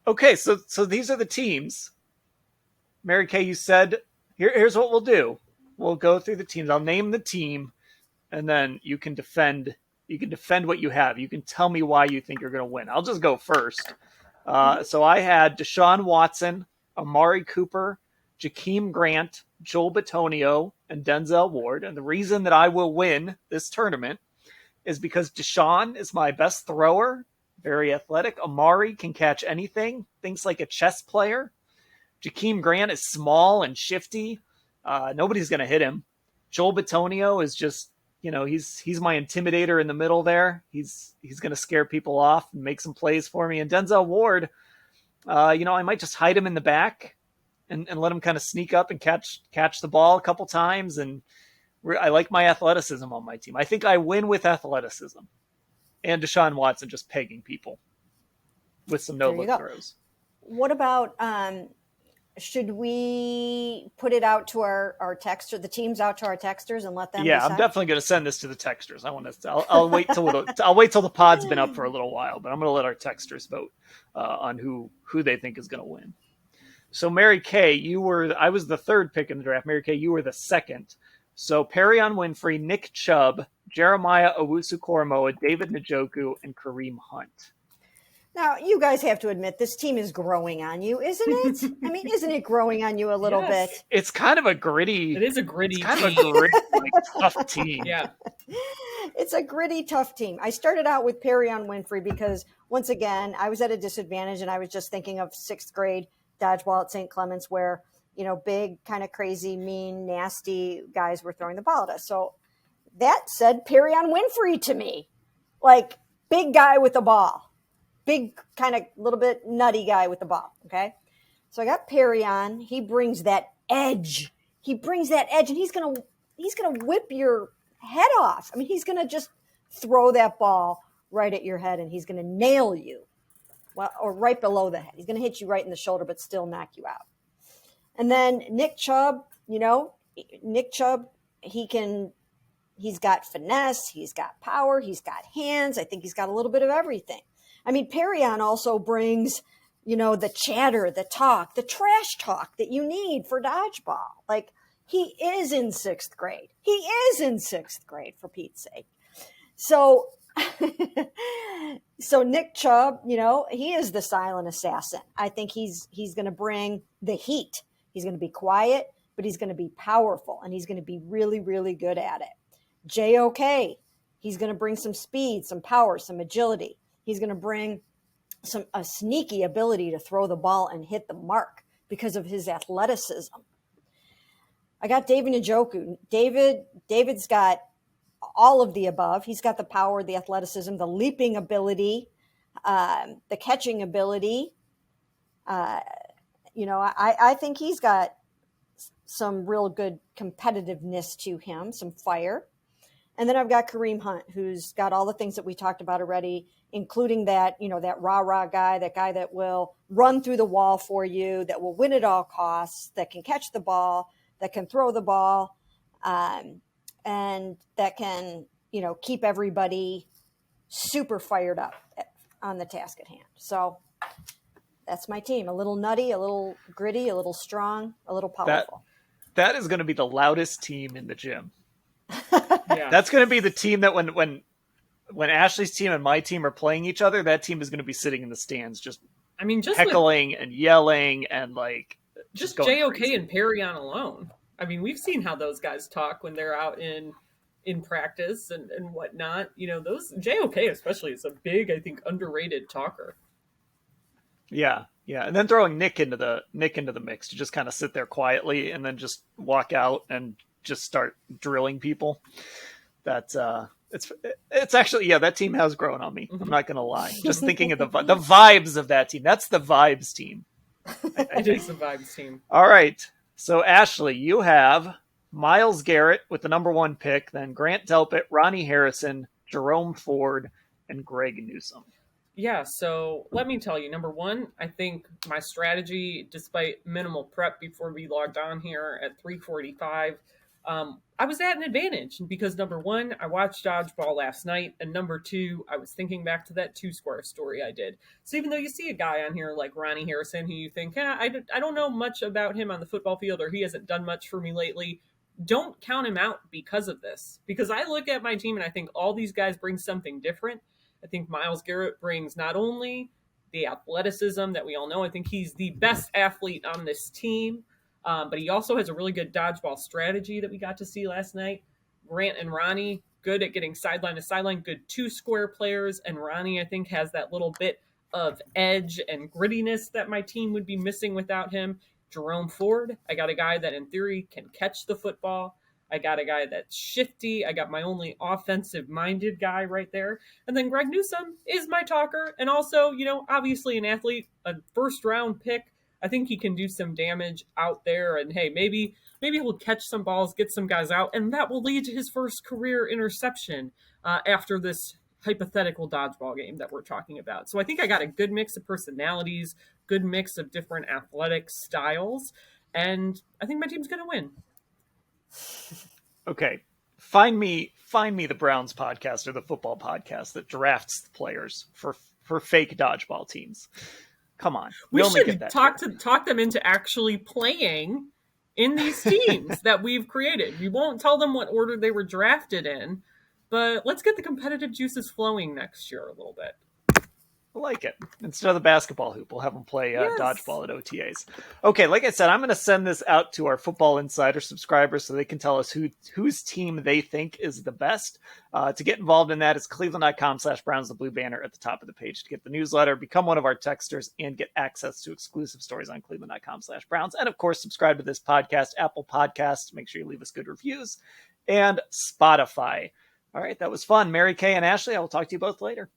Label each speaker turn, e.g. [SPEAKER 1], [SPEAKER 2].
[SPEAKER 1] Okay, so these are the teams. Mary Kay, you said here's what we'll do. We'll go through the teams. I'll name the team, and then you can defend. You can defend what you have. You can tell me why you think you're going to win. I'll just go first. So I had Deshaun Watson, Amari Cooper, Jakeem Grant, Joel Bitonio, and Denzel Ward. And the reason that I will win this tournament is because Deshaun is my best thrower, very athletic. Amari can catch anything, thinks like a chess player. Jakeem Grant is small and shifty. Nobody's going to hit him. Joel Bitonio is just, he's my intimidator in the middle there. He's going to scare people off and make some plays for me. And Denzel Ward, I might just hide him in the back and let him kind of sneak up and catch the ball a couple times. And I like my athleticism on my team. I think I win with athleticism. And Deshaun Watson just pegging people with some no-look throws.
[SPEAKER 2] What about... should we put it out to our texter, the teams out to our texters, and let them decide?
[SPEAKER 1] I'm definitely going to send this to the texters. I'll wait till the pod's been up for a little while, but I'm going to let our texters vote on who they think is going to win. So Mary Kay, I was the third pick in the draft. Mary Kay, you were the second. So Perion Winfrey, Nick Chubb, Jeremiah Owusu-Koramoah, David Njoku, and Kareem Hunt.
[SPEAKER 2] Now, you guys have to admit, this team is growing on you, isn't it? I mean, isn't it growing on you a little bit?
[SPEAKER 1] It's kind of a gritty...
[SPEAKER 3] It is a gritty
[SPEAKER 1] team. Kind of a gritty, tough team.
[SPEAKER 3] Yeah.
[SPEAKER 2] It's a gritty, tough team. I started out with Perion Winfrey because, once again, I was at a disadvantage, and I was just thinking of 6th grade dodgeball at St. Clement's where, big, kind of crazy, mean, nasty guys were throwing the ball at us. So that said Perion Winfrey to me. Like, big guy with the ball. Big, kind of little bit nutty guy with the ball, okay? So I got Perion. He brings that edge. And he's gonna whip your head off. I mean, he's gonna just throw that ball right at your head, and he's gonna nail you, well, or right below the head. He's gonna hit you right in the shoulder, but still knock you out. And then Nick Chubb, he's got finesse, he's got power, he's got hands. I think he's got a little bit of everything. I mean, Perion also brings, the chatter, the talk, the trash talk that you need for dodgeball. Like, he is in 6th grade. He is in 6th grade, for Pete's sake. So, Nick Chubb, he is the silent assassin. I think he's going to bring the heat. He's going to be quiet, but he's going to be powerful, and he's going to be really, really good at it. JOK, he's going to bring some speed, some power, some agility. He's going to bring a sneaky ability to throw the ball and hit the mark because of his athleticism. I got David Njoku. David's got all of the above. He's got the power, the athleticism, the leaping ability, the catching ability. I think he's got some real good competitiveness to him, some fire. And then I've got Kareem Hunt, who's got all the things that we talked about already, including that, that rah-rah guy, that guy that will run through the wall for you, that will win at all costs, that can catch the ball, that can throw the ball, and that can, keep everybody super fired up on the task at hand. So that's my team. A little nutty, a little gritty, a little strong, a little powerful.
[SPEAKER 1] That is going to be the loudest team in the gym.
[SPEAKER 3] Yeah.
[SPEAKER 1] That's going to be the team that when Ashley's team and my team are playing each other, that team is going to be sitting in the stands just heckling and yelling and
[SPEAKER 3] just JOK crazy. And Perion alone. I mean, we've seen how those guys talk when they're out in practice and whatnot. Those JOK especially is a big, I think, underrated talker.
[SPEAKER 1] Yeah. And then throwing Nick into the mix to just kind of sit there quietly and then just walk out and just start drilling people. That's it's actually, that team has grown on me. I'm not going to lie. Just thinking of the vibes of that team. That's the vibes team.
[SPEAKER 3] It is the vibes team.
[SPEAKER 1] All right. So Ashley, you have Myles Garrett with the number 1 pick, then Grant Delpit, Ronnie Harrison, Jerome Ford, and Greg Newsome.
[SPEAKER 3] Yeah, so let me tell you, number 1, I think my strategy, despite minimal prep before we logged on here at 3:45, I was at an advantage because number one, I watched dodgeball last night, and number two, I was thinking back to that 2 Square story I did. So even though you see a guy on here like Ronnie Harrison, who you think, I don't know much about him on the football field, or he hasn't done much for me lately, don't count him out because of this. Because I look at my team and I think all these guys bring something different. I think Myles Garrett brings not only the athleticism that we all know, I think he's the best athlete on this team. But he also has a really good dodgeball strategy that we got to see last night. Grant and Ronnie, good at getting sideline to sideline, good 2 Square players. And Ronnie, I think, has that little bit of edge and grittiness that my team would be missing without him. Jerome Ford, I got a guy that in theory can catch the football. I got a guy that's shifty. I got my only offensive-minded guy right there. And then Greg Newsome is my talker. And also, obviously an athlete, a first-round pick. I think he can do some damage out there, and hey, maybe he'll catch some balls, get some guys out, and that will lead to his first career interception after this hypothetical dodgeball game that we're talking about. So I think I got a good mix of personalities, good mix of different athletic styles, and I think my team's going to win.
[SPEAKER 1] Okay, find me the Browns podcast or the football podcast that drafts the players for fake dodgeball teams. Come on.
[SPEAKER 3] We should talk them into actually playing in these teams that we've created. We won't tell them what order they were drafted in, but let's get the competitive juices flowing next year a little bit.
[SPEAKER 1] I like it. Instead of the basketball hoop, we'll have them play dodgeball at OTAs. Okay, like I said, I'm going to send this out to our Football Insider subscribers so they can tell us whose team they think is the best. To get involved in that is cleveland.com/Browns, the blue banner at the top of the page to get the newsletter, become one of our texters, and get access to exclusive stories on cleveland.com/Browns. And of course, subscribe to this podcast, Apple Podcasts. Make sure you leave us good reviews, and Spotify. All right, that was fun. Mary Kay and Ashley, I will talk to you both later.